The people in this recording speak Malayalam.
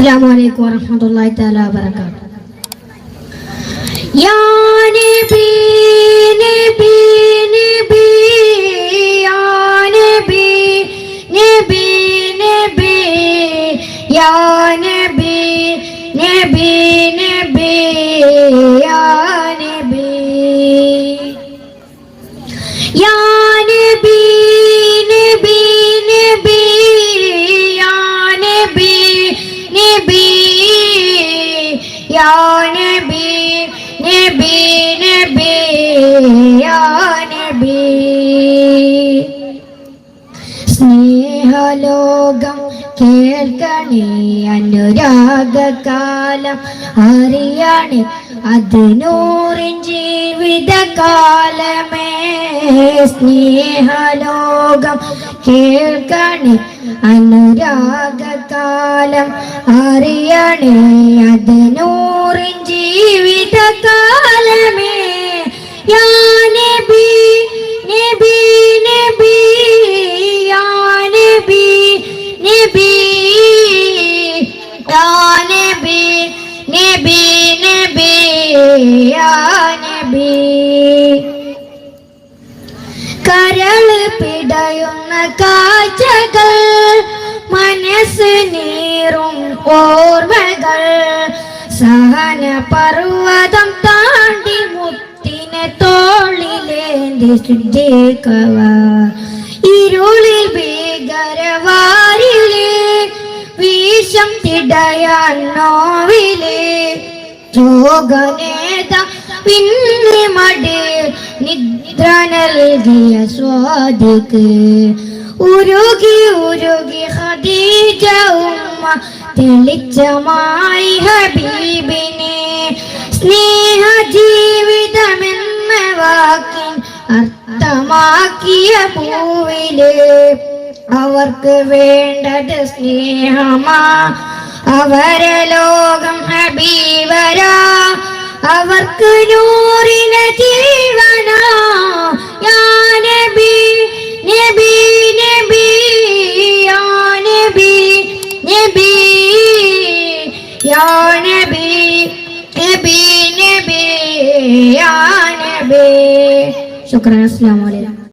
Assalamualaikum warahmatullahi taala wabarakatuh. Ya Nabi, Nabi, Nabi, Ya Nabi, Nabi, Nabi, Ya Nabi, Nabi, Nabi, Ya Nabi, Ya Nabi, Nabi, Nabi, Ya Nabi, Nabi, Ya Nabi, Nabi, Nabi, Ya Nabi. സ്നേഹലോകം കേൾക്കണേ അനുരാഗകാലം അറിയണേ അത് നൂറിൻ ജീവിതകാലമേ. സ്നേഹലോകം കേൾക്കണേ അനുരാഗകാലം അറിയണേ അത് നൂറിൻ ജീവിതകാലമേ. യാ നബി, നബി, നബി, യാ നബി, നബി, യാ നബി, നബി, നബി, യാ നബി. കരള് പിടയുന്ന കാഴ്ചകൾ, മനസ്സ് നീറും ഓർമ്മകൾ, സഹന പർവ്വതം താണ്ടി മുത്തിനെ തോളിലേന്തി ശുദ്ധീകവ. ഇരുളിൽ ഭീകരവാരിലെ വീശം തിടയാൻ നോവിലെ ചോഗനേത പിന്നെ മടി നിദ്ര നൽകിയ സ്വാദിക്ക്. ഉരുകി ഉരുകി ഖദീജ ഉമ്മ തെളിച്ചമായി ഹബീബിനെ. സ്നേഹ ജീവിതമെന്ന വാക്കിൻ അർത്ഥമാക്കിയ പൂവില് അവർക്ക് വേണ്ടത് സ്നേഹമാ. അവരെ ലോകം ഹബീബരാ, അവർക്ക് നൂറിന ജീവനാ. യാ നബി, നബി, നബി, യാ നബി, നബി, യാ നബി, നബി, നബി, യാ നബി. ശുക്രാൻ. അസ്സലാമു അലൈക്കും.